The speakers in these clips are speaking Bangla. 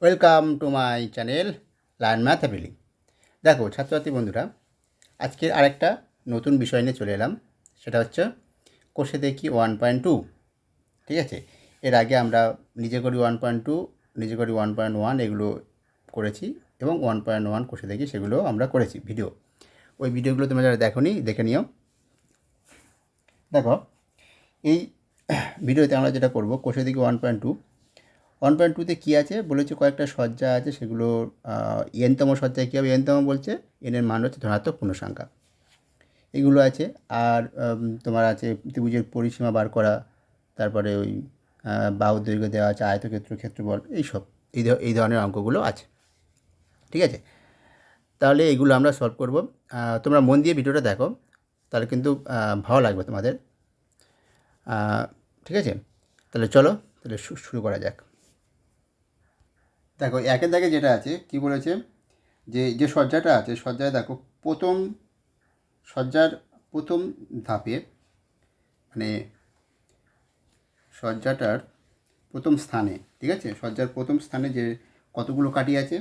Welcome to my channel learn math happily. দেখো ছাত্রছাত্রী বন্ধুরা, আজকে আরেকটা নতুন বিষয় নিয়ে চলে এলাম। সেটা হচ্ছে কোষে দেখি 1.2। ঠিক আছে, এর আগে আমরা নিজে করি 1.2, নিজে করি 1.1 এগুলো করেছি, এবং 1.1 কোষে দেখি সেগুলো আমরা করেছি ভিডিও। ওই ভিডিওগুলো তোমরা যারা দেখোনি দেখে নিও। দেখো এই ভিডিওতে আমরা যেটা করব, কোষে দেখি 1.2তে কী আছে বলেছে, কয়েকটা সজ্জা আছে, সেগুলো এনতম সজ্জায় কী হবে, এনতম বলছে এনের মান হচ্ছে ধনাত্মক পূর্ণসংখ্যা, এগুলো আছে। আর তোমার আছে ত্রিভুজের পরিসীমা বার করা, তারপরে ওই বাহুর দৈর্ঘ্য দেওয়া আছে, আয়তক্ষেত্র, ক্ষেত্রফল, এইসব এই ধরনের অঙ্কগুলো আছে। ঠিক আছে, তাহলে এইগুলো আমরা সলভ করব। তোমরা মন দিয়ে ভিডিওটা দেখো, তাহলে কিন্তু ভালো লাগবে তোমাদের। ঠিক আছে, তাহলে চলো তাহলে শুরু করা যাক। দেখো একের দাগে যেটা আছে কি বলেছে, যে সজ্জাটা আছে, সজ্জায় দেখো সজ্জার প্রথম ধাপে, মানে সজ্জাটার প্রথম স্থানে, ঠিক আছে, সজ্জার প্রথম স্থানে যে কতগুলো কাঠি আছে,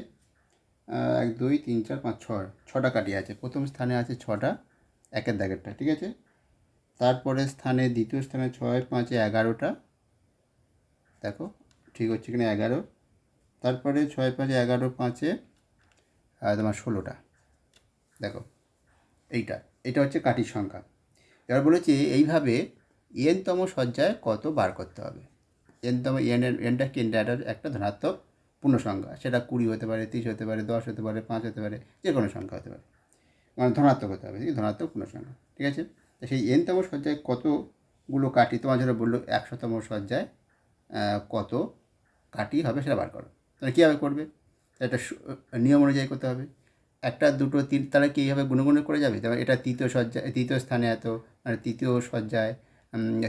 1 2 3 4 5 ছটা কাঠি আছে। প্রথম স্থানে আছে 6টা, একের দাগেরটা, ঠিক আছে। তারপরে স্থানে দ্বিতীয় স্থানে 6 5 11টা, দেখো ঠিক হচ্ছে কিনা, 11। তারপরে 6 5 11 5 তোমার 16টা, দেখো এইটা হচ্ছে কাঠির সংখ্যা। এবার বলেছি এইভাবে এনতম সজ্জায় কত বার করতে হবে। এনটা কি, একটা ধনাত্মক পূর্ণসংখ্যা, সেটা 20 হতে পারে, 30 হতে পারে, 10 হতে পারে, 5 হতে পারে, যে কোনো সংখ্যা হতে পারে, মানে ধনাত্মক হতে হবে, ধনাত্মক পূর্ণসংখ্যা। ঠিক আছে, তো সেই এনতম সজ্জায় কতগুলো কাঠি, তোমার জন্য বললো 100তম সজ্জায় কত কাঠি হবে সেটা বার করো। তাহলে কীভাবে করবে, একটা নিয়ম অনুযায়ী করতে হবে। 1 2 3, তাহলে কি এইভাবে গুণগুণ করে যাবে। যেমন এটা তৃতীয় স্থানে এত, মানে তৃতীয় সজ্জায়,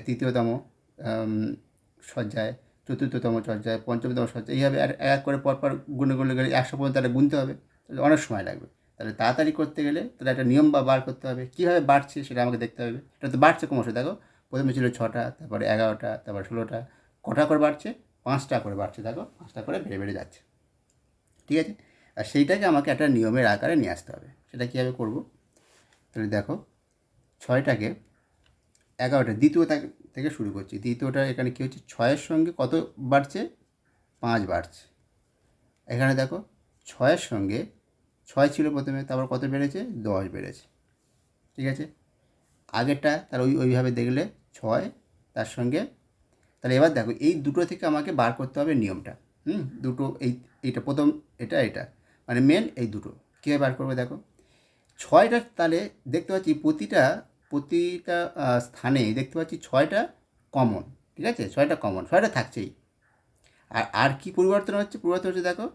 তৃতীয়তম সজ্জায়, চতুর্থতম সজ্জায়, পঞ্চমতম সজ্জায়, এইভাবে আর এক করে পরপর গুণে গেলে 100 পর্যন্ত তাহলে গুনতে হবে, তাহলে অনেক সময় লাগবে। তাহলে তাড়াতাড়ি করতে গেলে তাহলে একটা নিয়ম বার করতে হবে। কীভাবে বাড়ছে সেটা আমাকে দেখতে হবে। এটা তো বাড়ছে ক্রমশ, দেখো প্রথমে ছিল 6টা, তারপরে 11টা, তারপর 16টা, কটা করে বাড়ছে, 5টা করে বাড়ছে, দেখো 5টা করে বেড়ে যাচ্ছে। ঠিক আছে, আর সেইটাকে আমাকে একটা নিয়মের আকারে নিয়ে আসতে হবে। সেটা কীভাবে করব, তাহলে দেখো 6টাকে 11টা, দ্বিতীয়টা থেকে শুরু করছি। দ্বিতীয়টা এখানে কী হচ্ছে, 6-এর সঙ্গে কত বাড়ছে, 5 বাড়ছে। এখানে দেখো 6-এর সঙ্গে 6 ছিল প্রথমে, তারপর কত বেড়েছে, 10 বেড়েছে। ঠিক আছে, আগেরটা তার ওইভাবে দেখলে 6 তার সঙ্গে, তাহলে এবার দেখো এই দুটো থেকে আমাকে বার করতে হবে নিয়মটা। দুটো, এইটা প্রথম, এটা মানে মেন এই দুটো কীভাবে বার করবে, দেখো 6টা, তাহলে দেখতে পাচ্ছি প্রতিটা স্থানে দেখতে পাচ্ছি 6টা কমন। ঠিক আছে, 6টা কমন, 6টা থাকছেই। আর কি পরিবর্তন হচ্ছে, দেখো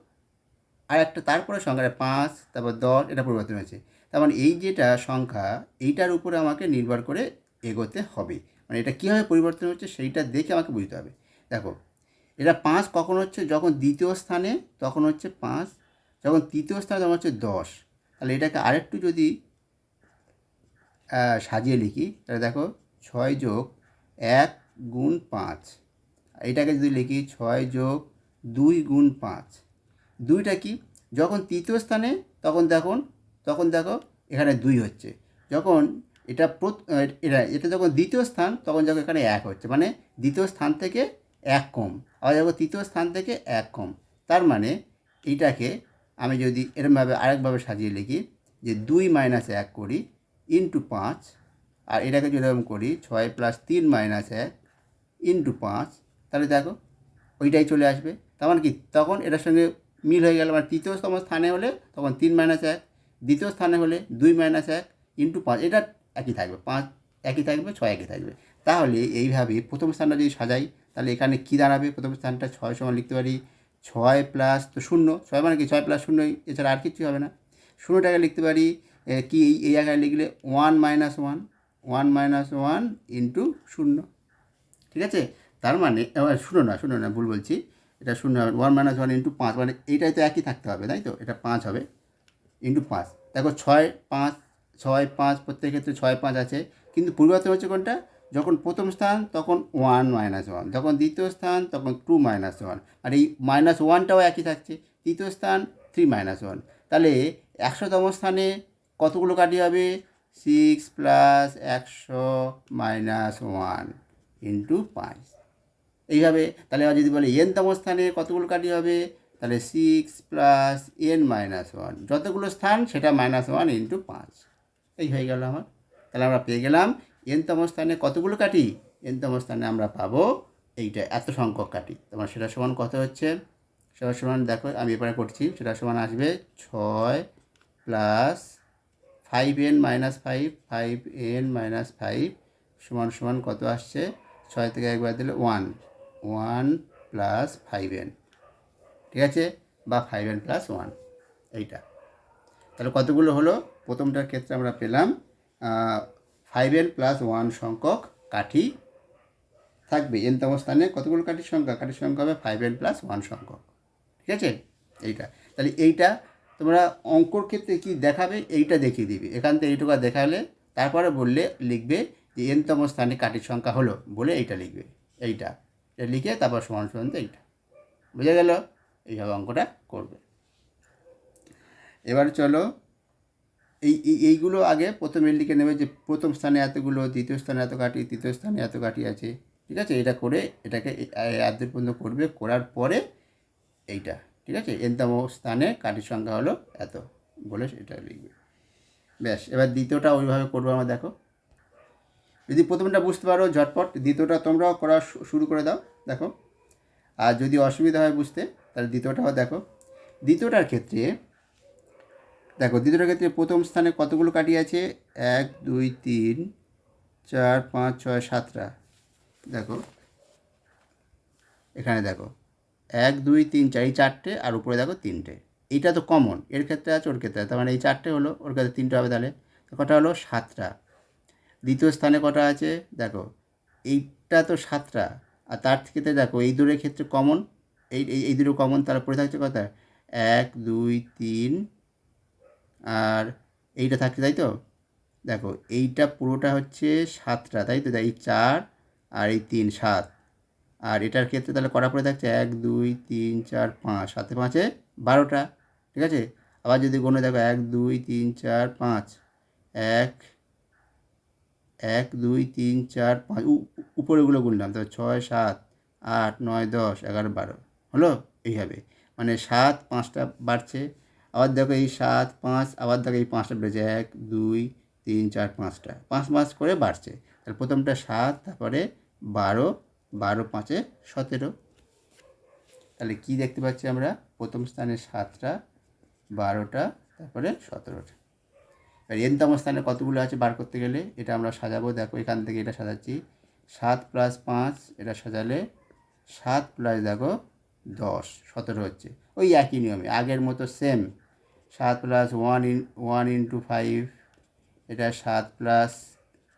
আর একটা তারপরে সংখ্যা 5, তারপর 10, এটা পরিবর্তন হয়েছে। তার মানে এই যেটা সংখ্যা, এইটার উপরে আমাকে নির্ভর করে এগোতে হবে। মানে এটা কীভাবে পরিবর্তন হচ্ছে সেইটা দেখে আমাকে বুঝতে হবে। দেখো এটা 5 কখন হচ্ছে, যখন দ্বিতীয় স্থানে তখন হচ্ছে 5, যখন তৃতীয় স্থানে তখন হচ্ছে 10। তাহলে এটাকে আরেকটু যদি সাজিয়ে লিখি, তাহলে দেখো 6 যোগ 1 গুণ 5, এটাকে যদি লিখি 6 যোগ 2 গুণ 5, দুইটা কি, যখন তৃতীয় স্থানে তখন দেখো এখানে 2 হচ্ছে, যখন এটা যখন দ্বিতীয় স্থান তখন যখন এখানে 1 হচ্ছে, মানে দ্বিতীয় স্থান থেকে 1 কম, আবার যখন তৃতীয় স্থান থেকে 1 কম। তার মানে এইটাকে আমি যদি এরকমভাবে আরেকভাবে সাজিয়ে লিখি, যে 2 - 1 করি ইন্টু 5, আর এটাকে যদি এরকম করি 6 + 3 - 1 ইন্টু 5, তাহলে দেখো ওইটাই চলে আসবে। তার মানে কি, তখন এটার সঙ্গে মিল হয়ে গেল। মানে তৃতীয়তম স্থানে হলে তখন 3 - 1, দ্বিতীয় স্থানে হলে 2 - 1 ইন্টু 5, এটা একই থাকবে, 5 একই থাকবে, 6 একই থাকবে। তাহলে এইভাবে প্রথম স্থানটা যদি সাজাই, তাহলে এখানে কী দাঁড়াবে, প্রথম স্থানটা 6 সমান লিখতে পারি 6 প্লাস তো 0, 6 মানে কি 6 + 0, এছাড়া আর কিছুই হবে না। 0টাকে লিখতে পারি কি, এই জায়গায় লিখলে 1 - 1, 1 - 1 ইন্টু 0। ঠিক আছে, তার মানে শূন্য না, ভুল বলছি, এটা 0 হবে 1 - 1 ইন্টু 5, মানে এইটাই তো একই থাকতে হবে, তাই তো, এটা 5 হবে ইন্টু 5। দেখো 6 5 প্রত্যেক ক্ষেত্রে 6 5 আছে, কিন্তু পরিবর্তন হচ্ছে কোনটা, যখন প্রথম স্থান তখন 1 - 1, যখন দ্বিতীয় স্থান তখন 2 - 1, আর এই -1টাও একই থাকছে। তৃতীয় স্থান 3 - 1। তাহলে 100তম স্থানে কতগুলো কাঠি হবে? 6 + 100 - 1 ইন্টু 5। এইভাবে তাহলে আবার যদি বলে এনতম স্থানে কতগুলো কাঠি হবে, তাহলে 6 + n-1, যতগুলো স্থান সেটা -1 ইন্টু 5। এই হয়ে গেল আমার। তাহলে আমরা পেয়ে গেলাম এনতম স্থানে কতগুলো কাঠি। এনতম স্থানে আমরা পাবো এইটা, এত সংখ্যক কাঠি। তোমার সেটা সমান কত হচ্ছে? সেটা সমান দেখো আমি এবারে করছি। সেটা সমান আসবে 6 + 5n-5, 5n-5 সমান কত আসছে? 6 থেকে একবার দিলে 1, 1 + 5n, ঠিক আছে, বা 5n + 1 এইটা। তাহলে কতগুলো হলো? প্রথমটার ক্ষেত্রে আমরা পেলাম 5n + 1 সংখ্যক কাঠি থাকবে। এনতম স্থানে কতগুলো কাঠির সংখ্যা? কাঠির সংখ্যা হবে 5n + 1 সংখ্যক, ঠিক আছে, এইটা। তাহলে এইটা তোমরা অঙ্কর ক্ষেত্রে কি দেখাবে এইটা দেখিয়ে দিবে। এখান থেকে এইটুকু দেখালে তারপরে বললে লিখবে যে এনতম স্থানে কাঠির সংখ্যা হলো বলে এইটা লিখবে। এইটা লিখে তারপর সমান সমান এইটা, বুঝে গেল? এইভাবে অঙ্কটা করবে। এবার চলো এইগুলো আগে প্রথমে লিখে নেবে যে প্রথম স্থানে এতগুলো, দ্বিতীয় স্থানে এত কাঠি, তৃতীয় স্থানে এত কাঠি আছে, ঠিক আছে। এটা করে এটাকে আদ্যের পর্যন্ত করবে, করার পরে এইটা, ঠিক আছে, এনতম স্থানে কাঠির সংখ্যা হলো এত বলে এটা লিখবে। ব্যাস, এবার দ্বিতীয়টা ওইভাবে করবো আমরা। দেখো, যদি প্রথমটা বুঝতে পারো ঝটপট, দ্বিতীয়টা তোমরাও করা শুরু করে দাও। দেখো, আর যদি অসুবিধা হয় বুঝতে, তাহলে দ্বিতীয়টাও দেখো। দ্বিতীয়টার ক্ষেত্রে প্রথম স্থানে কতগুলো কাঠি আছে? 1 2 3 4 5 6 7টা। দেখো এখানে দেখো 1 2 3 4, এই 4টে, আর উপরে দেখো 3টে। এইটা তো কমন, এর ক্ষেত্রে আছে ওর ক্ষেত্রে আছে, তার মানে এই 4টে হলো, ওর ক্ষেত্রে 3টে হবে। তাহলে কটা হলো? 7টা। দ্বিতীয় স্থানে কটা আছে? দেখো এইটা তো 7টা, আর তার থেকে দেখো এই দূরের ক্ষেত্রে কমন, এই দুটো কমন, তারপরে থাকছে কথা 1 2 3, আর এইটা থাকছে, তাই তো। দেখো এইটা পুরোটা হচ্ছে 7টা, তাই তো, এই 4 আর এই 3, 7। আর এটার ক্ষেত্রে তাহলে কটা পড়ে থাকছে? 1 2 3 4 5, 7 5 12টা, ঠিক আছে। আবার যদি গুণে দেখো 1 2 3 4 5, 1 1 2 3 4 5, উপরেগুলো গুনলাম, তো 6 7 8 9 10 11 12 হলো। এইভাবে মানে 7 5টা বাড়ছে। আবার দেখো এই 7 5, আবার দেখো এই 5টা বেড়েছে, 1 2 3 4 5টা, 5 5 করে বাড়ছে। তাহলে প্রথমটা 7, তারপরে 12, 12 5 17। তাহলে কি দেখতে পাচ্ছি আমরা? প্রথম স্থানে 7টা, 12টা, তারপরে 17টা। আর এনতম স্থানে কতগুলো আছে বার করতে গেলে এটা আমরা সাজাবো। দেখো এখান থেকে এটা সাজাচ্ছি, 7 + 5 এটা সাজালে 7 প্লাস দেখো 10 17 হচ্ছে। ওই একই নিয়মে আগের মতো সেম, 7 + 1 ইন্টু 5, এটা 7 +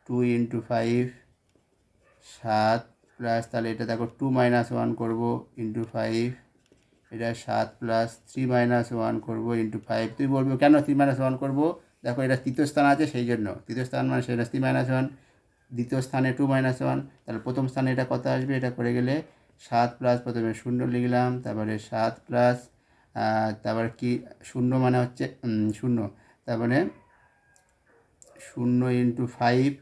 2 ইন্টু 5, 7 প্লাস, তাহলে এটা দেখো 2 - 1 করবো ইন্টু 5, এটা 7 + 3 - 1 করবো ইন্টু 5। তুই বলবো কেন 3 - 1 করবো? দেখো এটা তৃতীয় স্থান আছে সেই জন্য, তৃতীয় স্থান মানে সেটা 3 - 1, দ্বিতীয় স্থানে 2 - 1, তাহলে প্রথম স্থানে এটা কত আসবে? এটা করে গেলে 7 প্লাস, প্রথমে 0 লিখলাম, তারপরে 7 প্লাস, তারপরে কি 0 মানে হচ্ছে 0, তারপরে 0 ইন্টু 5,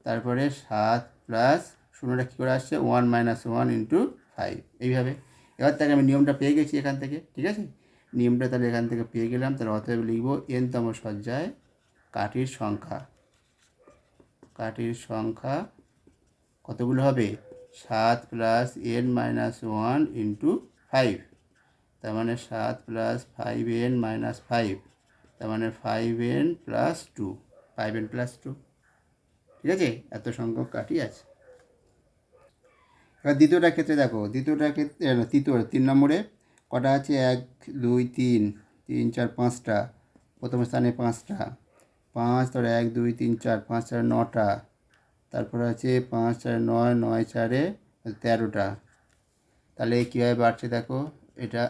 তারপরে 7 প্লাস 0টা কী করে আসছে? 1 - 1 ইন্টু 5। এইভাবে এবার তাকে আমি নিয়মটা পেয়ে গেছি এখান থেকে, ঠিক আছে। নিয়মটা তাহলে এখান থেকে পেয়ে গেলাম। তাহলে অতএব লিখব এনতম সজ্জায় কাঠির সংখ্যা। কাঠির সংখ্যা কতগুলো হবে? 7 + n-1 ইন্টু 5, তার মানে 7 + 5n-5, তার মানে 5n + 2, 5n + 2, ঠিক আছে। এত সংখ্যক কাঠি আছে। এবার দ্বিতীয়টার ক্ষেত্রে দেখো, দ্বিতীয়টার ক্ষেত্রে তৃতীয় 3 নম্বরে কটা আছে? 1 2 3 3 4 5টা, প্রথম স্থানে 5টা, 5, তারপরে 1 2 3 4 5 4 9টা, তারপরে আছে 5 4 9 9 4 13টা। তাহলে কীভাবে বাড়ছে দেখো, এটা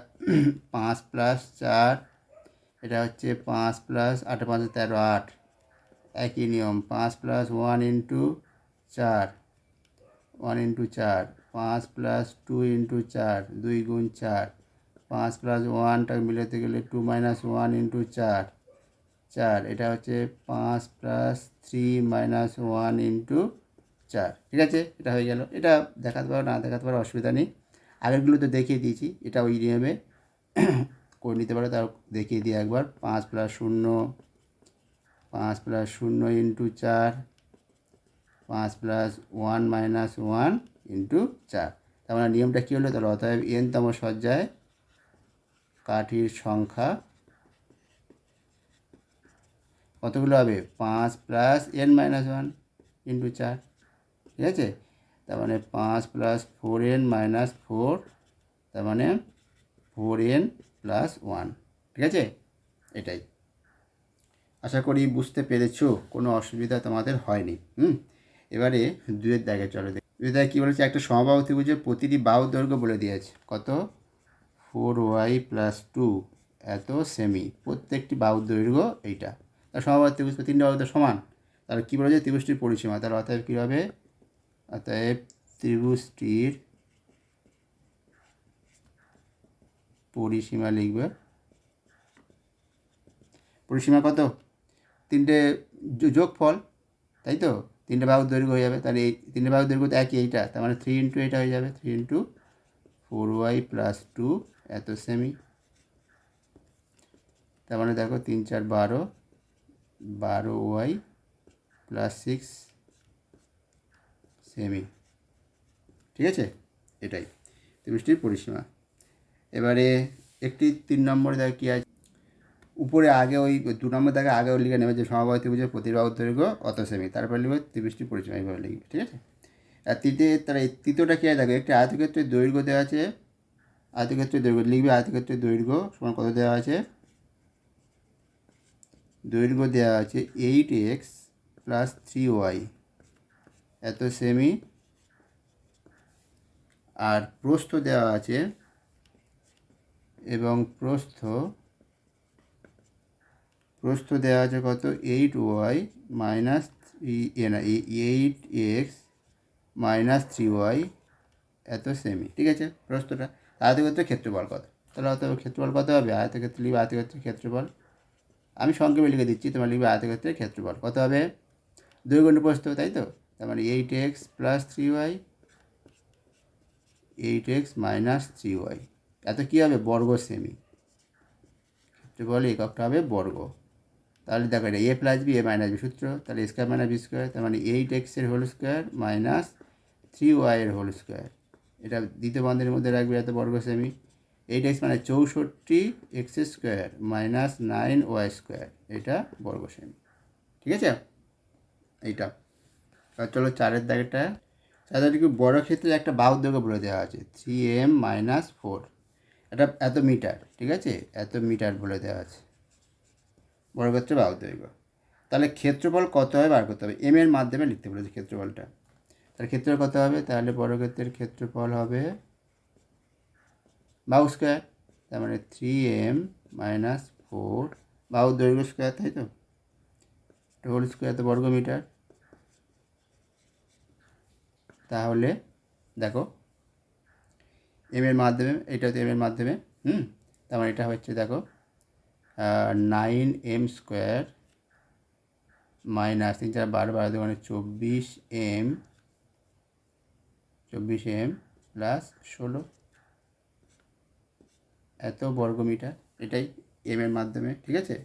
5 + 4, এটা হচ্ছে 5 + 8 5 13 8, একই নিয়ম 5 + 1 ইন্টু 4, 1 × 4, 5 + 2 × 4, 2 × 4, 5 + 1টা মিলাতে গেলে 2 - 1 × 4, 4, এটা হচ্ছে 5 + 3 - 1 × 4, ঠিক আছে। এটা হয়ে গেল। এটা দেখাতে পারো না দেখাতে পারো, অসুবিধা নেই। আগেরগুলো তো দেখিয়ে দিয়েছি, এটা ওই নিয়মে করে নিতে পারো। তাও দেখিয়ে দিই একবার। 5 + 0, 5 + 0 × 4, 5 + 1 - 1 × 4। তার মানে নিয়মটা কী হলো? তাহলে অতএব n-তম সজ্জায় কাঠির সংখ্যা কতগুলো হবে? 5 + n - 1 × 4, ঠিক আছে। তার মানে 5 + 4n - 4, তার মানে 4n + 1, ঠিক আছে। এটাই, আশা করি বুঝতে পেরেছো, কোনো অসুবিধা তোমাদের হয়নি। এবারে দুয়ের দাগে চলো দেখি। দুয়ের দাগে কী বলেছে? একটা সমবাহু ত্রিভুজের প্রতিটি বাহুর দৈর্ঘ্য বলে দিয়েছে কত? 4y + 2 এত সেমি। প্রত্যেকটি বাহুর দৈর্ঘ্য এইটা। তার সমবাহু ত্রিভুজ, তিনটা বাহু তো সমান। তাহলে কী বলেছে? ত্রিভুজটির পরিসীমা। তাহলে অতএব কী হবে? অতএব ত্রিভুজটির পরিসীমা লিখবে। পরিসীমা কত? তিনটে যোগফল, তাই তো। তিনটে বাহুর দৈর্ঘ্য হয়ে যাবে। তাহলে এই তিনটে বাহুর দৈর্ঘ্য তো একই, এইটা। তার মানে 3 × এটা হয়ে যাবে, 3 × 4y + 2 এত সেমি। তার মানে দেখো 3 × 4 = 12, 12y + 6 সেমি, ঠিক আছে। এটাই ত্রিভুজটির পরিসীমা। এবারে একটি 3 নম্বরে দেখো কী আছে। উপরে আগে ওই 2 নম্বর দাগে আগে লিখে নেবে যে সমবাহু ত্রিভুজের প্রতি বাহুর দৈর্ঘ্য অত সেমি, তারপরে লিখবে ত্রিভুজটির পরিসীমা, এইভাবে লিখবে, ঠিক আছে। আর তৃতীয়টা কী আছে? দেখো একটি আয়তক্ষেত্রের দৈর্ঘ্য দেওয়া আছে। আয়তক্ষেত্রের দৈর্ঘ্য লিখবে। আয়তক্ষেত্রের দৈর্ঘ্য সমান কত দেওয়া আছে? দৈর্ঘ্য দেওয়া আছে 8x + 3y এত সেমি। আর প্রস্থ দেওয়া আছে, এবং প্রস্থ দেওয়া আছে কত? 8y - 8x - 3y এত সেমি, ঠিক আছে। প্রস্থটা। আয়তক্ষেত্রের ক্ষেত্রফল কত? তাহলে অত ক্ষেত্রফল কত হবে? আয়তক্ষেত্রে লিখবে আয়তক্ষেত্রের ক্ষেত্রফল। আমি সংক্ষেপে লিখে দিচ্ছি, তোমার লিখবে আয়তক্ষেত্রের ক্ষেত্রফল কত হবে? দৈর্ঘ্য × প্রস্থ, তাই তো। তার মানে 8x + 3y, 8x - 3y এত কী হবে? বর্গ সেমি। ক্ষেত্রফল এককটা হবে বর্গ। তাহলে দেখো এটা a + b, a - b সূত্র। তাহলে a² - b², তার মানে 8x² - 3y²। এটা দ্বিতীয় বন্ধনীর মধ্যে রাখবে, এত বর্গ সেমি। 8x মানে 64 x² - 9y², এটা বর্গ সেমি, ঠিক আছে। এইটা। চলো 4-এর দাগেরটা। চারদিকে বড় ক্ষেত্রে একটা বাহুর দৈর্ঘ্য বলে দেওয়া আছে 3m - 4, এটা এত মিটার, ঠিক আছে। এত মিটার বলে দেওয়া আছে বর্গক্ষেত্রে বাহুর দৈর্ঘ্য। তাহলে ক্ষেত্রফল কত হবে বার করতে হবে। এম এর মাধ্যমে লিখতে বলেছে ক্ষেত্রফলটা। তাহলে ক্ষেত্রফল কত হবে? তাহলে বর্গক্ষেত্রের ক্ষেত্রফল হবে বাহু স্কোয়ার। তার মানে 3m - 4 বাহুর দৈর্ঘ্য স্কোয়ার, তাই তো। হোল স্কোয়ার তো বর্গ মিটার। তাহলে দেখো এম এর মাধ্যমে, এটা হচ্ছে এম এর মাধ্যমে। তার মানে এটা হচ্ছে দেখো 9m² - 3 × 4 = 12, 12 মানে 24m + 16 এত বর্গমিটার। এটাই এম এর মাধ্যমে, ঠিক আছে।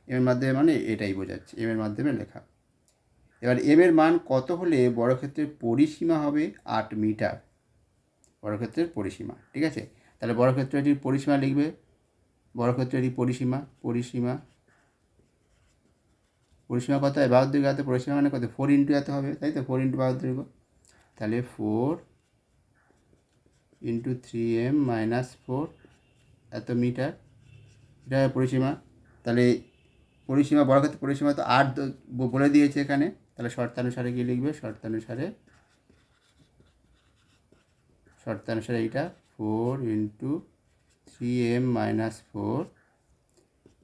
এম এর মাধ্যমে মানে এটাই বোঝাচ্ছে, এম এর মাধ্যমে লেখা। এবার এম এর মান কত হলে বর্গক্ষেত্রের পরিসীমা হবে 8 মিটার। বর্গক্ষেত্রের পরিসীমা, ঠিক আছে। তাহলে বর্গক্ষেত্রটির পরিসীমা লিখবে। বর্গক্ষেত্রটির পরিসীমা কত হয়? বাহুর দৈর্ঘ্য এত, পরিসীমা মানে কত? 4 × এত হবে, তাই তো। 4 × বাহুর দৈর্ঘ্য। তাহলে 4 × 3m - 4 এত মিটার, এটা পরিসীমা। তাহলে পরিসীমা, বর্গক্ষেত্রের পরিসীমা তো 8 বলে দিয়েছে এখানে। তাহলে শর্তানুসারে কী লিখবে? শর্তানুসারে এইটা 4 × 3m - 4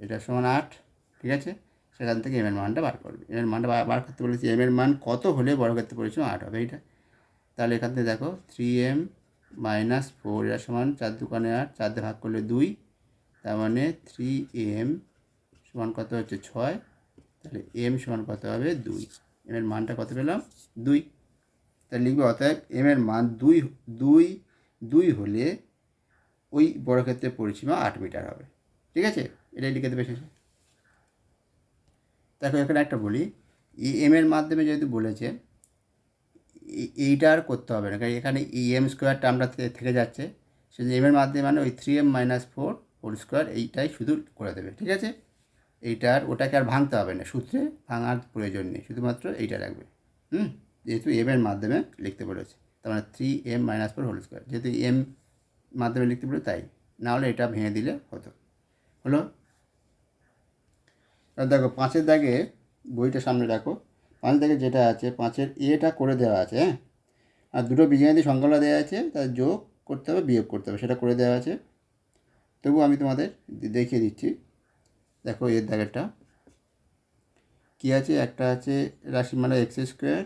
এটা সমান 8, ঠিক আছে। সেখান থেকে এম এর মানটা বার করবে। এম এর মানটা বার করতে বলেছি। এম এর মান কত হলে বর্গক্ষেত্রের পরিসীমা 8 হবে, এইটা। তাহলে এখান থেকে দেখো 3m মাইনাস 4 এর সমান 4 দুগুণে 8, 4 দিয়ে ভাগ করলে 2, তার মানে 3m সমান কত হচ্ছে 6, তাহলে m সমান কত হবে 2, m এর মানটা কত পেলাম 2, তাহলে লিখবে অতএব m এর মান 2 হলে ওই বর্গক্ষেত্রের পরিসীমা 8 মিটার হবে। ঠিক আছে, এটাই লিখে দেবে শেষে। দেখো এখানে একটা বলি, এম এর মাধ্যমে যেহেতু বলেছে এইটা আর করতে হবে না, কারণ এখানে এম স্কোয়ার টার্মটা থেকে যাচ্ছে, সেজন্য এম এর মাধ্যমে মানে ওই 3m মাইনাস 4 হোল স্কোয়ার এইটাই শুধু করে দেবে। ঠিক আছে, এইটার ওটাকে আর ভাঙতে হবে না, সূত্রে ভাঙার প্রয়োজন নেই, শুধুমাত্র এইটা রাখবে। যেহেতু এম এর মাধ্যমে লিখতে বলেছে, তার মানে 3m মাইনাস 4 হোল স্কোয়ার, যেহেতু এম মাধ্যমে লিখতে বলে তাই, না হলে এটা ভেঙে দিলে হতো। হলো, দেখো 5-এর দাগে বইটা সামনে রাখো, 5 দাগে যেটা আছে 5-এর এটা করে দেওয়া আছে, হ্যাঁ, আর দুটো বীজগাণিতিক সংখ্যা দেওয়া আছে, তার যোগ করতে হবে বিয়োগ করতে হবে, সেটা করে দেওয়া আছে। তবু আমি তোমাদের দেখিয়ে দিচ্ছি। দেখো এর দাগেরটা কী আছে, একটা আছে রাশিমালা x square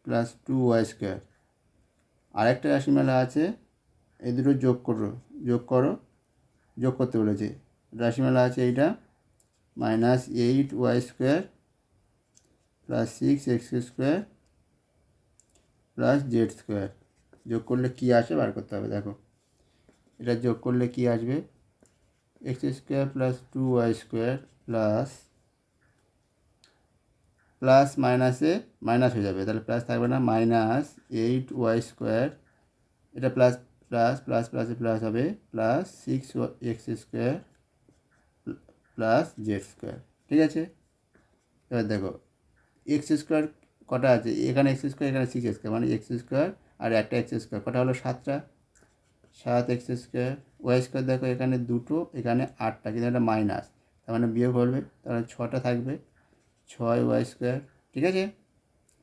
plus 2y square, আরেকটা রাশিমালা আছে এই দুটো যোগ করতে বলেছে। রাশিমালা আছে এইটা -8y square plus 6x square plus Z square, যোগ করলে কী আসে বার করতে হবে। দেখো এটা যোগ করলে কী আসবে, x square plus 2y square plus মাইনাসে মাইনাস হয়ে যাবে, তাহলে প্লাস থাকবে না, -8y স্কোয়ার, এটা প্লাস প্লাস প্লাস প্লাসে প্লাস হবে, plus 6x square plus Z square. ঠিক আছে, এবার দেখো এক্স স্কোয়ার কটা আছে, এখানে এক্স স্কোয়ার, এখানে 6x স্কোয়ার, মানে এক্স স্কোয়ার আর একটা এক্স স্কোয়ার, কটা হলো 7টা, 7x স্কোয়ার। ওয়াই স্কোয়ার দেখো এখানে 2টো, এখানে 8টা, কিন্তু এটা মাইনাস, তার মানে বিয়োগ হবে, তাহলে 6টা থাকবে, 6y স্কোয়ার। ঠিক আছে,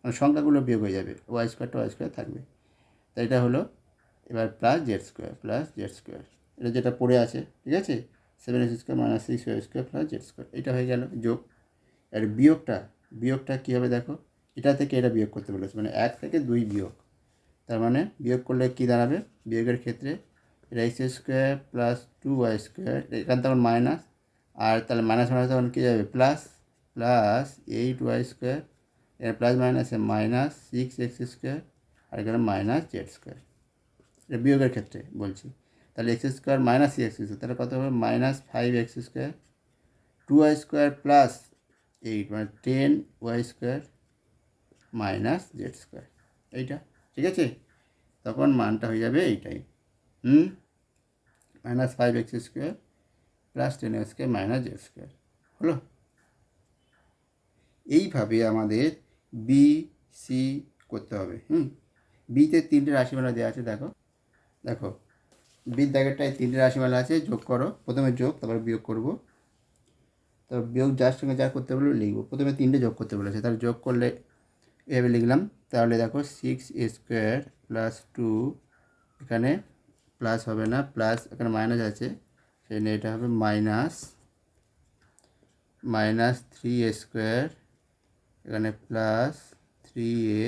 মানে সংখ্যাগুলো বিয়োগ হয়ে যাবে, ওয়াই স্কোয়ার থাকবে, তাই এটা হলো। এবার প্লাস জেড স্কোয়ার, এটা যেটা পড়ে আছে। ঠিক আছে, 7x square minus 6y square plus Z square, এটা হয়ে গেল যোগ। আর বিয়োগটা কী হবে, দেখো এটা থেকে এটা বিয়োগ করতে বলেছে, মানে 1 থেকে 2 বিয়োগ, তার মানে বিয়োগ করলে কী দাঁড়াবে, বিয়োগের ক্ষেত্রে এটা x square plus 2y square, এখান তখন মাইনাস, আর তাহলে মাইনাস তখন কী যাবে প্লাস 8y স্কোয়ার, এখানে প্লাস মাইনাসে -6x স্কোয়ার, আর এখানে জেড স্কোয়ার, এটা বিয়োগের ক্ষেত্রে বলছি। তাহলে x square minus 6x square, তাহলে কত হবে -5x square, 2y square plus 8 মানে 10y স্কোয়ার জেড স্কোয়ার, এইটা। ঠিক আছে, তখন মানটা হয়ে যাবে এইটাই, -5x square plus 10y square Z square. হলো, এইভাবে আমাদের বি সি করতে হবে। বিতে 3টে রাশিমালা দেওয়া আছে, দেখো বির দাগেরটায় 3টে রাশিমালা আছে, যোগ করো, প্রথমে যোগ তারপর বিয়োগ করব, তারপর বিয়োগ যার সঙ্গে যা করতে বলবো লিখবো, প্রথমে 3টে যোগ করতে বলেছে, তাহলে যোগ করলে এভাবে লিখলাম। তাহলে দেখো 6a স্কোয়ার প্লাস 2, এখানে প্লাস হবে না, প্লাস এখানে মাইনাস আছে, সেই জন্য এটা হবে -3a স্কোয়ার, এখানে প্লাস 3a,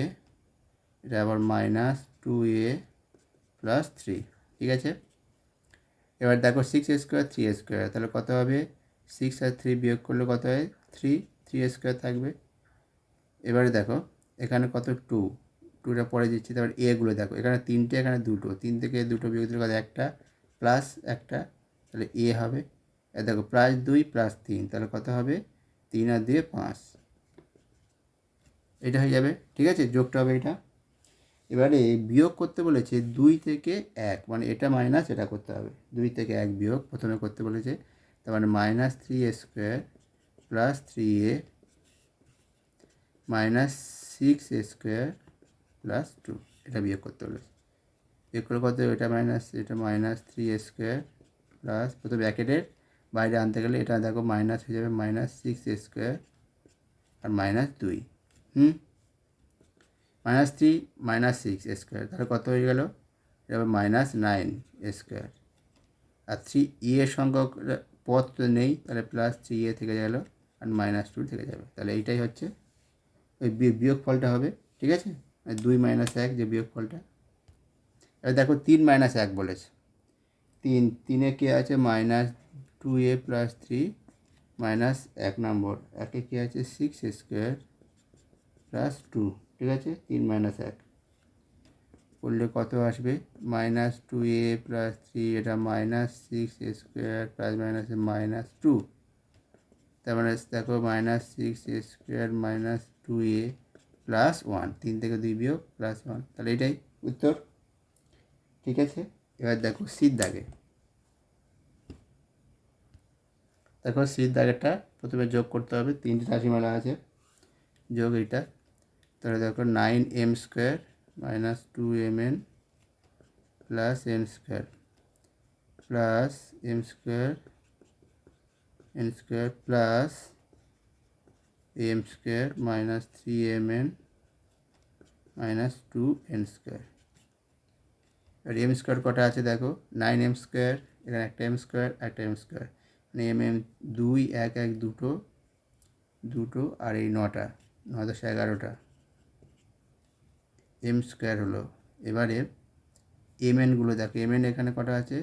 এটা আবার -2a প্লাস 3। ঠিক আছে, এবার দেখো 6a স্কোয়ার 3a স্কোয়ার, তাহলে কত হবে, 6 আর 3 বিয়োগ করলে কত হয় 3a স্কোয়ার থাকবে। এবারে দেখো এখানে কত 2টা পরে দিচ্ছি, তারপর এগুলো দেখো এখানে 3টে, এখানে 2টো, 3 থেকে 2টো বিয়োগ দিলে কত, একটা প্লাস একটা, তাহলে এ হবে। দেখো +2 +3, তাহলে কত হবে 3 আর 2 5, এটা হয়ে যাবে। ঠিক আছে, যোগটা হবে এটা। এবারে বিয়োগ করতে বলেছে 2 থেকে 1, মানে এটা মাইনাস এটা করতে হবে, 2 থেকে 1 বিয়োগ প্রথমে করতে বলেছে, তার মানে -3a square plus 3a -6a square plus 2, এটা বিয়োগ করতে বলেছে। বিয়োগ করে কত, এটা -3a স্কোয়ার প্লাস, প্রথমে ব্র্যাকেটের বাইরে আনতে গেলে এটা দেখো মাইনাস হয়ে যাবে, -6a স্কোয়ার আর -2, -3 -6 স্কোয়ার, তাহলে কত হয়ে গেল, এটা -9 স্কোয়ার, আর 3 এর সংখ্যক পদ তো নেই, তাহলে +3a থেকে গেল আর -2 থেকে যাবে, তাহলে এইটাই হচ্ছে ওই বিয়োগ ফলটা হবে। ঠিক আছে, 2 - 1 যে বিয়োগ ফলটা, এবার দেখো 3 - 1 বলেছে, 3 কে আছে -2a + 3 -1 নম্বর, একে কী আছে 6² + 2, ঠিক আছে। 3 - 1 করলে কত আসবে, -2a + 3, এটা -6² +-2, তার মানে দেখো -6² - 2a + 1, 3 থেকে 2 বিয়োগ +1, তাহলে এটাই উত্তর, ঠিক আছে। এবার দেখো সির দাগে, দেখো সির দাগেরটা প্রথমে যোগ করতে হবে, 3টে রাশিমালা আছে, যোগ এইটা, তাহলে দেখো 9m² - 2mn + n² plus m² n² plus m² - 3mn - 2n²। এবার m² কটা আছে দেখো, 9m², এখানে একটা m², একটা m², মানে mm 2 1 1 দুটো দুটো, আর এই 9টা, 9 10 11টা m² হলো। এবারে mnগুলো দেখো, mn এখানে কটা আছে,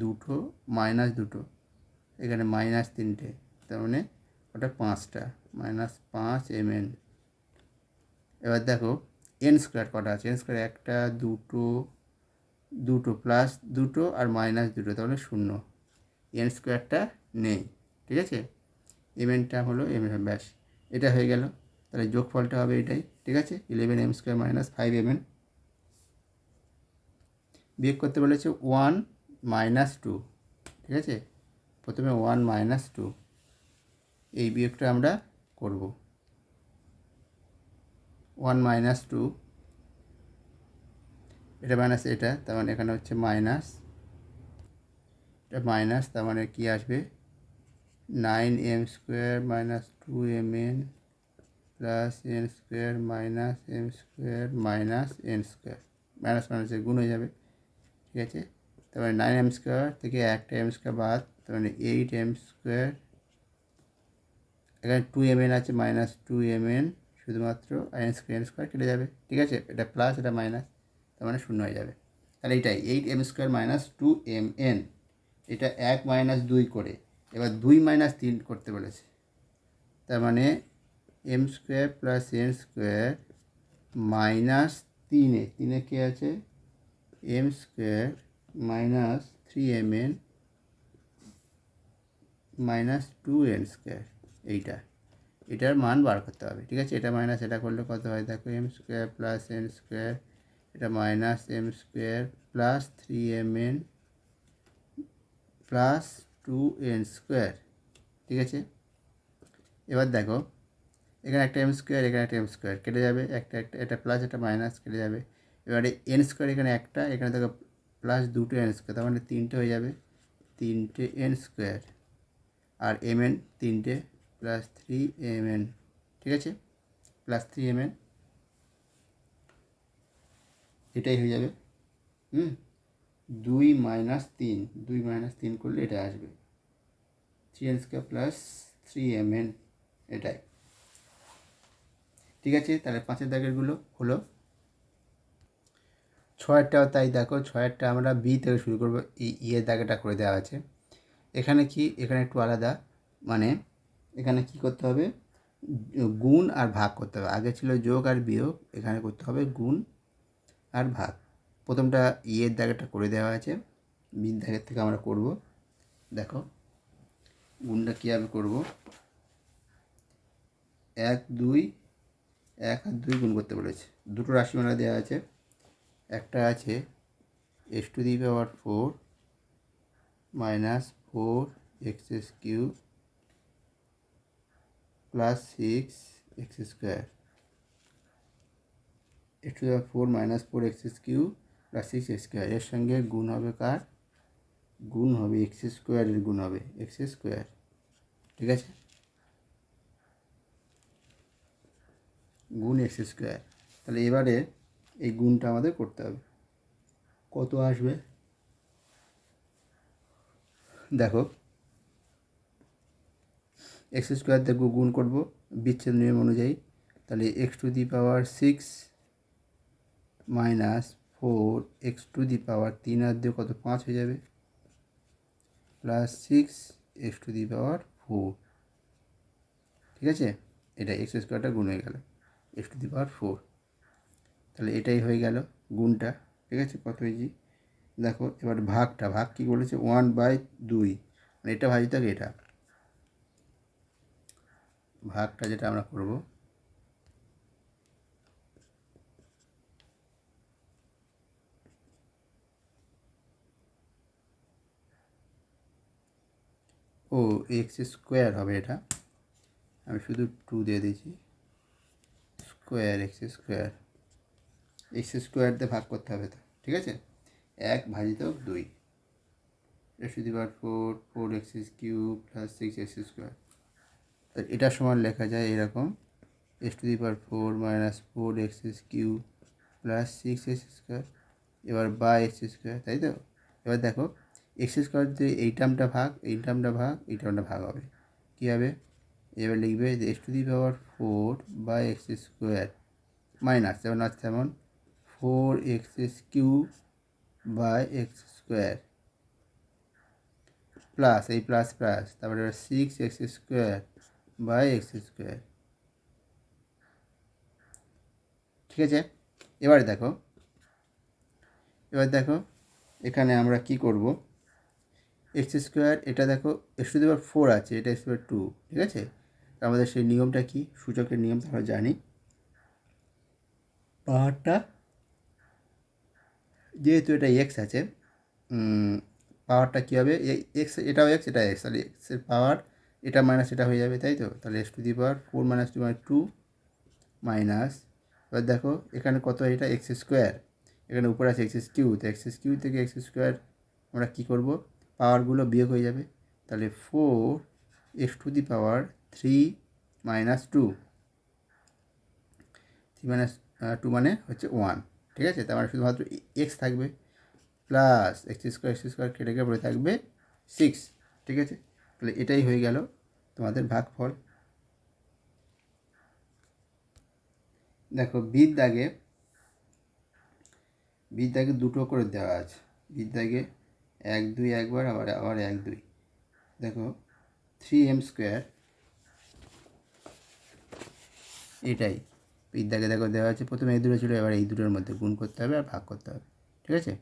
দুটো, -2টো, এখানে -3টে, তার মানে ওটা 5টা, -5 mn। এবার দেখো n² কটা আছে, n² একটা, দুটো দুটো, প্লাস দুটো আর -2টো, তাহলে 0, n²টা নেই, ঠিক আছে। mnটা হলো ব্যাস, এটা হয়ে গেল, তাহলে যোগফলটা হবে এটাই, ঠিক আছে। 11m² - 5mn। বিয়োগ করতে বলেছে 1 - 2, ঠিক আছে। প্রথমে 1 - 2, এই বিয়োগটা আমরা করব। 1 - 2, এটা মাইনাস এটা, তার মানে এখানে হচ্ছে মাইনাস, এটা মাইনাস, তার মানে কী আসবে 9m² - 2mn plus n² - m² -n², minus মাইনাসে গুণ হয়ে যাবে, ঠিক আছে। তারপরে 9m² থেকে একটা m² বাদ, তার মানে 8m², এখানে 2mn আছে, -2mn শুধুমাত্র, আর n² কেটে যাবে, ঠিক আছে। এটা প্লাস, এটা মাইনাস, তার মানে 0 হয়ে যাবে। তাহলে এটাই 8m² - 2mn, এটা 1 - 2 করে, এবার 2 - 3 করতে বলেছে, তার মানে m² + n² -3 কে আছে m² - 3mn -2n², এটার মান বার করতে হবে, ঠিক আছে। এটা মাইনাস এটা করলে কত হয় দেখো, m² + n², এটা -m² + 3mn +2n², ঠিক আছে। এবার দেখো এখানে একটা m², এখানে একটা m² কেটে যাবে, একটা একটা, এটা প্লাস এটা মাইনাস কেটে যাবে। এবারে n², এখানে একটা, এখানে দেখো প্লাস দুটো n², তার মানে 3টে হয়ে যাবে, 3টে n², আর mn 3টে, +3mn, ঠিক আছে, +3mn, এটাই হয়ে যাবে। 2 - 3, 2 - 3 করলে এটা আসবে 3n² + 3mn, এটাই, ঠিক আছে। তাহলে 5এর দাগেরগুলো হলো। 6এরটাও তাই, দেখো 6এরটা আমরা বি থেকে শুরু করবো, এই ইয়ের দাগেটা করে দেওয়া আছে। এখানে কি, এখানে একটু আলাদা, মানে এখানে কি করতে হবে, গুণ আর ভাগ করতে হবে, আগে ছিল যোগ আর বিয়োগ, এখানে করতে হবে গুণ আর ভাগ। প্রথমটা ইয়ের দাগেটা করে দেওয়া আছে, বির দাগের থেকে আমরা করব। দেখো গুণটা কীভাবে করব, 1 2, 1 আর 2 গুণ করতে বলেছে, দুটো রাশিমালা দেওয়া আছে, একটা আছে x⁴ - 4x³ + 6x², x⁴ - 4x³ + 6x², এর সঙ্গে গুণ হবে কার, গুণ হবে x² এর গুণ হবে x², ঠিক আছে, গুণ x²। তাহলে এবারে এই গুণটা আমাদের করতে হবে, কত আসবে দেখো, x² দেখো গুণ করব বিচ্ছেদ নিয়ম অনুযায়ী, তাহলে x⁴ - 4 four X to the power 3 আর 2 কত 5 হয়ে যাবে, plus 6 X to the power 4। ঠিক আছে, এটা এক্স স্কোয়ারটা গুণ হয়ে গেল এক্স টু দি পাওয়ার 4। তাহলে এটাই হয়ে গেল গুণটা। ঠিক আছে, কত হয়েছি দেখো। এবার ভাগ কী বলেছে 1/2, মানে এটা ভাজি থাকে এটা, ভাগটা যেটা আমরা করব ও এক্স স্কোয়ার হবে, এটা আমি শুধু 2 দিয়ে দিয়েছি, স্কোয়ার এক্স স্কোয়ার দিয়ে ভাগ করতে হবে তো। ঠিক আছে, 1/2 x to the power 4 x cube plus 6 x square. তো এটা সমান লেখা যায় এরকম, x to the power 4 minus 4 x cube plus 6 x square, এবার বাই এক্স স্কোয়ার, তাই তো। এবার দেখো এক্স স্কোয়ার দিয়ে এই টার্মটা ভাগ এই টার্মটা ভাগ হবে, কী হবে, এবার লিখবে যে x to the power 4 by x square minus যেমন আছে তেমন 4 x cube by x square plus এই প্লাস তারপরে 6 x square by x square. ঠিক আছে, এবার দেখো এখানে আমরা কি করব, এক্স স্কোয়ার এটা দেখো এক্স টু দি পাওয়ার 4 আছে, এটা এক্স স্কোয়ার 2। ঠিক আছে, আমাদের সেই নিয়মটা কি, সূচকের নিয়ম আমরা জানি, পাওয়ারটা যেহেতু এটা এক্স আছে, পাওয়ারটা কী হবে, এক্স এটাও এক্স এটা এক্স, তাহলে এক্সের পাওয়ার এটা মাইনাস এটা হয়ে যাবে, তাই তো। তাহলে x to the power 4 minus 2 মানে 2 মাইনাস, এবার দেখো এখানে কত, এটা এক্স স্কোয়ার, এখানে উপরে আছে এক্স কিউ, তো এক্স কিউ থেকে এক্স স্কোয়ার আমরা কী করব, পাওয়ারগুলো বিয়োগ হয়ে যাবে, তাহলে 4 x to the power 3 minus 2, 3 minus 2 মানে হচ্ছে 1। ঠিক আছে, তার মানে শুধুমাত্র এক্স থাকবে, প্লাস এক্স স্কোয়ার কেটে গিয়ে পড়ে থাকবে 6। ঠিক আছে, তাহলে এটাই হয়ে গেল তোমাদের ভাগফল। দেখো বিদ্যাগে দুটো করে দেওয়া আছে, বিদ্যাগে 1 2 একবার, আবার 1 2। দেখো 3m স্কোয়ার, এটাই বিদ্যাকে দেখো দেওয়া আছে, প্রথমে এই দুটো ছিল, এবার এই দুটোর মধ্যে গুণ করতে হবে আর ভাগ করতে হবে। ঠিক আছে,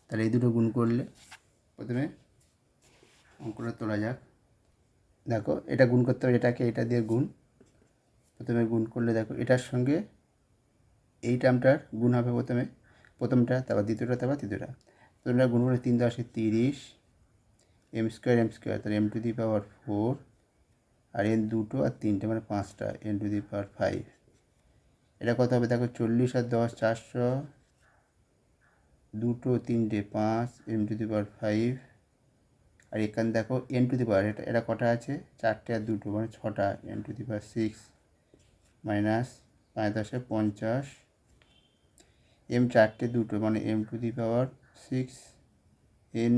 তাহলে এই দুটো গুণ করলে, প্রথমে অঙ্কটা তোলা যাক। দেখো এটা গুণ করতে হবে, এটাকে এটা দিয়ে গুণ, প্রথমে গুণ করলে দেখো এটার সঙ্গে এই টার্মটার গুণ হবে প্রথমটা, তারপর দ্বিতীয়টা, তারপর তৃতীয়টা। প্রথমটা গুণ করলে 3 10 30, এম স্কোয়ার, তাহলে এম টু দি পাওয়ার 4, আর এন দুটো আর তিনটে মানে 5টা, এন টু দি পাওয়ার 5। এটা কত হবে দেখো, 40 আর 10 400, দুটো তিনটে 5, এম টু দি পাওয়ার 5। আর এখানে দেখো এন টু দি পাওয়ার, এটা কটা আছে, 4টে আর দুটো মানে 6টা, N to the power 6 minus 5 10 50, M 4টে দুটো মানে M to the power 6, N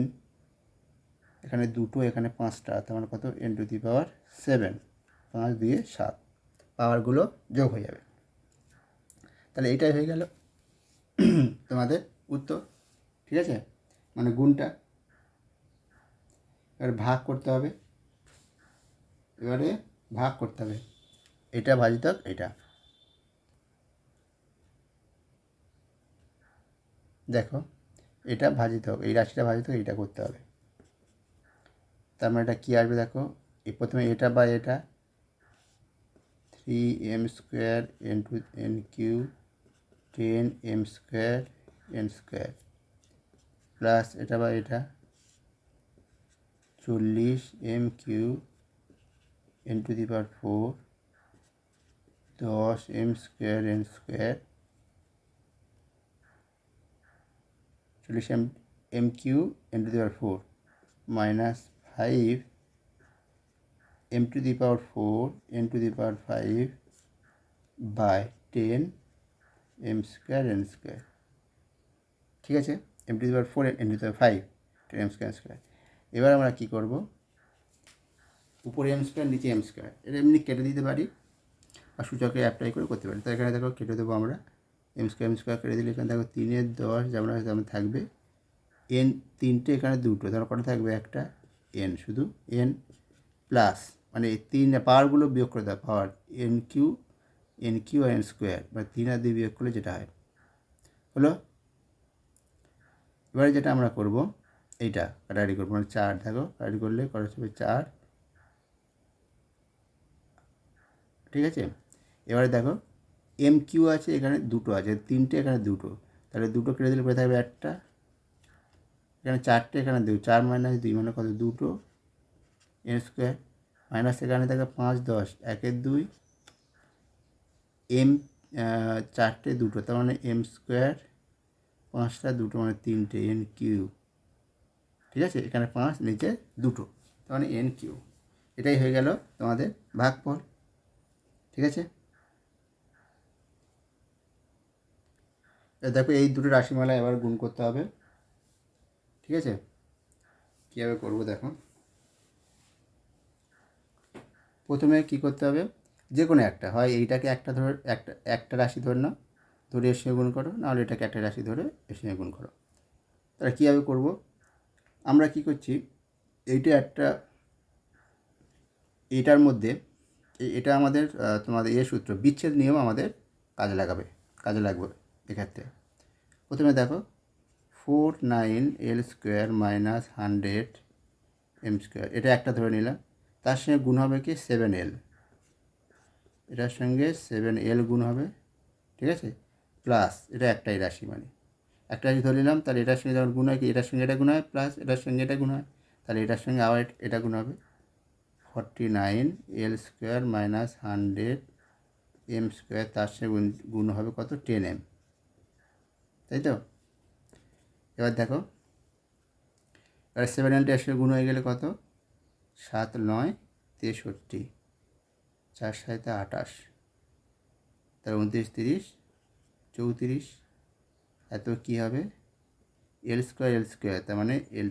এখানে দুটো এখানে 5টা, তার মানে কত, এন টু দি পাওয়ার 7, 5 2 7, পাওয়ারগুলো যোগ হয়ে যাবে। তাহলে এইটাই হয়ে গেল তোমাদের উত্তর। ঠিক আছে, মানে গুণটা এবার ভাগ করতে হবে, এটা ভাজিতক এটা। দেখো এটা ভাজিতক, এই রাশিটা ভাজিতক, এইটা করতে হবে। তার মানে এটা কী আসবে দেখো, প্রথমে এটা বা এটা 3m square N to N cube 10m square N square, plus এটা বা এটা 40m cube N to the power 4 10m square N square, 40m cube N to the power 4 minus 5m to the power 4 N to the power 5 by 10m square N square. ঠিক আছে, M to the power 4 N to the power 5 10m square. এবার আমরা কী করব, উপরে এম স্কোয়ার নিচে এম স্কোয়ার, এটা এমনি কেটে দিতে পারি বা সূচকে অ্যাপ্লাই করে করতে পারি। তো এখানে দেখো কেটে দেবো আমরা, এম স্কোয়ার কেটে দিলে এখানে দেখো 3 × 10 যেমন আছে তেমন থাকবে। এন তিনটে, এখানে দুটো, তাহলে কটা থাকবে? একটা এন, শুধু এন প্লাস মানে তিন পাওয়ারগুলো বিয়োগ করে দাও, পাওয়ার N Q R N square, মানে 3 আর 2 বিয়োগ করলে যেটা হয় হলো। এবারে যেটা আমরা করব এইটা কাটাকাটি করবো, মানে 4 দেখো কাটাকাটি করলে খরচ হবে 4, ঠিক আছে। এবারে দেখো এম কিউ আছে, এখানে দুটো আছে, তিনটে এখানে দুটো, তাহলে দুটো কেটে দিলে পরে থাকবে একটা, এখানে 4টে, এখানে 2, 4 - 2 মানে কত? 2 এন স্কোয়ার, মাইনাস এখানে থাকে 5 10 1 2, এম 4টে 2টো, তার মানে এম স্কোয়ার, 5টা 2টো মানে 3টে এন কিউ, ঠিক আছে। এখানে 5, নিচে 2টো, তার মানে এন কিউ। এটাই হয়ে গেল তোমাদের ভাগফল, ঠিক আছে। দেখো এই দুটো রাশিমালা এবার গুণ করতে হবে, ঠিক আছে। কীভাবে করবো দেখো, প্রথমে কি করতে হবে, যে কোনো একটা হয় এইটাকে একটা ধরে একটা রাশি ধরে নাও, ধরে এর সঙ্গে গুণ করো, নাহলে এটাকে একটা রাশি ধরে এর সঙ্গে গুণ করো। তাহলে কীভাবে করবো, আমরা কি করছি, এইটা একটা, এটার মধ্যে এটা আমাদের তোমাদের সূত্র বিচ্ছেদ নিয়ম আমাদের কাজে লাগবে এক্ষেত্রে। প্রথমে দেখো 4 9 L² - 100 M², এটা একটা ধরে নিলাম, তার সঙ্গে গুণ হবে কি 7L, এটার সঙ্গে 7L গুণ হবে, ঠিক আছে, প্লাস এটা একটাই রাশি, মানে একটা রাশি ধরে নিলাম, তাহলে এটার সঙ্গে যখন গুণ হয় কি এটার সঙ্গে এটা গুণ হয়, প্লাস এটার সঙ্গে এটা গুণ হয়, তাহলে এটার সঙ্গে আবার এটা গুণ হবে, 49L² - 100 M², তার সঙ্গে গুণ হবে কত? 10M, তাই তো। এবার দেখো, এবার 7L এর সঙ্গে গুণ হয়ে গেলে কত? 7 9 63, 4 7 28, তাহলে 29 30 34, এত কী হবে? L², তার মানে L⁴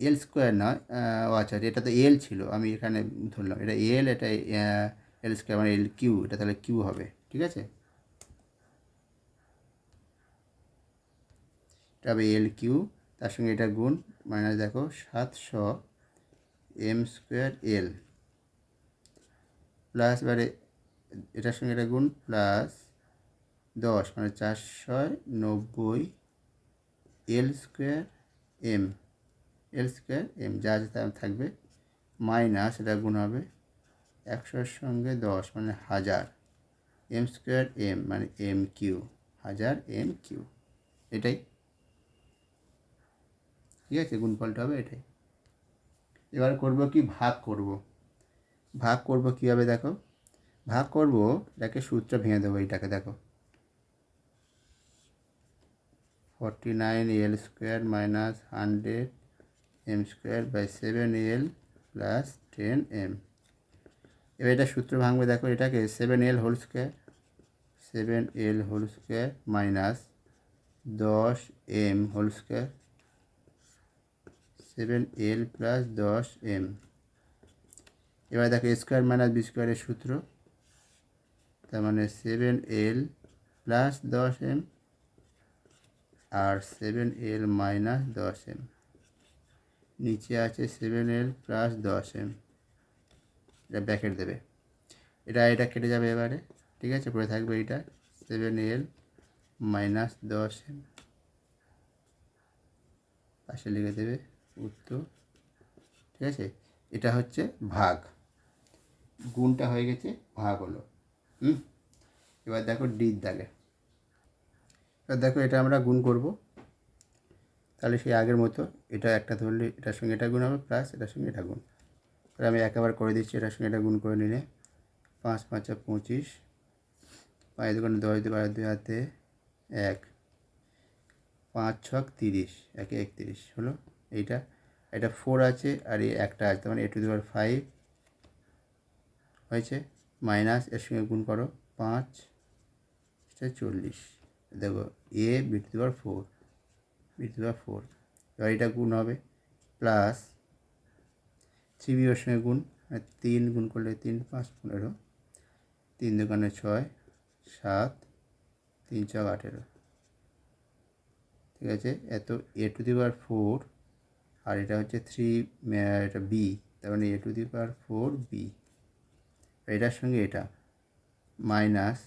L² নয়, ও আচ্ছা, এটা তো এল ছিল, আমি এখানে ধরলাম এটা এল, এটা L² মানে LQ, এটা তাহলে কিউ হবে, ঠিক আছে। এটা হবে LQ, তার সঙ্গে এটা গুণ, মাইনাস দেখো 700 M²L, প্লাস এবারে এটার সঙ্গে এটা গুণ, প্লাস 10 মানে 490 L²M যা আছে তা থাকবে, মাইনাস এটা গুণ হবে 100-এর সঙ্গে 10 মানে 1000 M²M মানে MQ, 1000 MQ, এটাই, ঠিক আছে, গুণফলটা হবে এটাই। এবার করব কি, ভাগ করব কীভাবে দেখো, ভাগ করব, এটাকে সূত্র ভেঙে দেবো, এইটাকে দেখো 49L² - 100 M²/7L + 10M। এবার এটা সূত্র ভাঙবে, দেখো এটাকে 7L² 7L² - 10M², 7L + 10M। এবার দেখো A² - B² এর সূত্র, তার মানে 7L + 10M আর 7L - 10M, নিচে আছে 7L + 10M, এটা ব্র্যাকেট দেবে, এটা কেটে যাবে এবারে, ঠিক আছে, পরে থাকবে এইটা 7L - 10M, পাশে লিখে দেবে উত্তর, ঠিক আছে। এটা হচ্ছে ভাগ, গুণটা হয়ে গেছে, ভাগ হলো। এবার দেখো ডির দাগে, এবার দেখো এটা আমরা গুণ করব, তাহলে সেই আগের মতো এটা একটা ধরলে এটার সঙ্গে এটা গুণ হবে, প্লাস এটার সঙ্গে এটা গুণ, তাহলে আমি একেবারে করে দিচ্ছি, এটার সঙ্গে এটা গুণ করে নিলে 5 5 25, 5 2 10 2 2 হাতে 1, 5 6 30, 1 31 হলো এইটা, এটা 4 আছে আর এই একটা আছে, মানে A⁵ হয়েছে, মাইনাস এর সঙ্গে গুণ করো 5 40, দেখো B⁴, এবার এটা গুণ হবে, প্লাস 3B ওর সঙ্গে গুণ, 3 গুণ করলে 3 5 15, 3 দুগুণে 6, 7, 3 ছক 18, ঠিক আছে। এত a⁴ আর এটা হচ্ছে 3, এটা b, তার মানে a⁴ b, এটার সঙ্গে এটা মাইনাস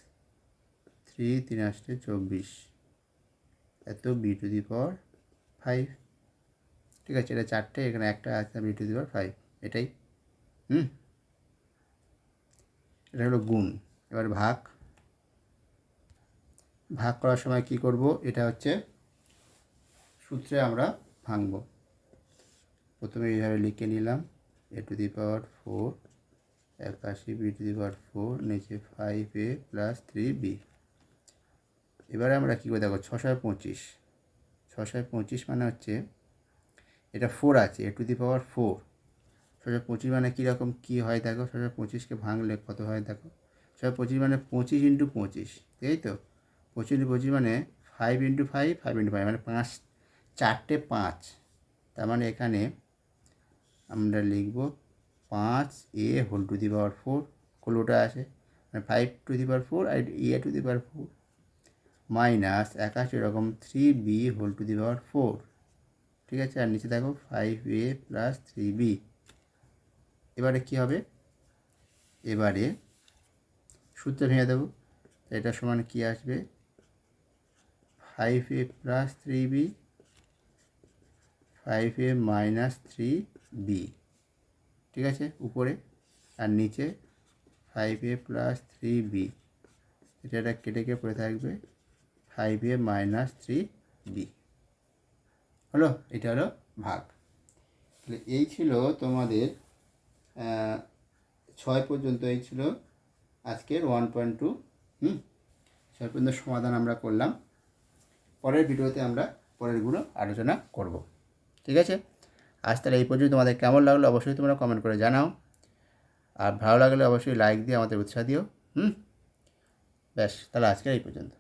3 3 8 24, এত b⁵, ঠিক আছে। এটা 4টে, এখানে একটা আছে b⁵, এটাই। এটা হলো গুণ। এবার ভাগ করার সময় কি করব, এটা হচ্ছে সূত্রে আমরা ভাঙব। প্রথমে এইভাবে লিখে নিলাম a⁴ 81 b⁴, নিচে 5a + 3b। এবারে আমরা কী করে দেখো, 6 × 25, 6 × 25 মানে হচ্ছে এটা 4 আছে, a⁴ 4, 6 × 25 মানে কীরকম কী হয় দেখো, 6 × 25কে ভাঙলে কত হয় দেখো, 6 × 25 মানে 25 × 25, তাই তো। 25 × 25 মানে 5 × 5, 5 × 5 মানে 5, 4টে 5, তার মানে এখানে আমরা লিখব 5a⁴, ষোলোটা আছে, মানে 5⁴ আর a⁴ মাইনাস 81 এরকম 3b⁴, ঠিক আছে। আর নিচে দেখো 5a + 3b। এবারে কী হবে, এবারে সূত্রে ভেঙে দেবো। এটা সমান কী আসবে, 5a + 3b, 5a - 3b, ঠিক আছে, উপরে। আর নিচে 5a + 3b, এটা কেটে পড়ে থাকবে 5a - 3b, হলো। এটা হলো ভাগ। তাহলে এই ছিল তোমাদের 6 পর্যন্ত, এই ছিল আজকের 1.2। 6 পর্যন্ত সমাধান আমরা করলাম। পরের ভিডিওতে আমরা পরেরগুলো আলোচনা করব, ঠিক আছে। আজ তাহলে এই পর্যন্ত। তোমাদের কেমন লাগলো অবশ্যই তোমরা কমেন্ট করে জানাও, আর ভালো লাগলে অবশ্যই লাইক দিয়ে আমাদের উৎসাহ দিও। ব্যাস, তাহলে আজকে এই পর্যন্ত।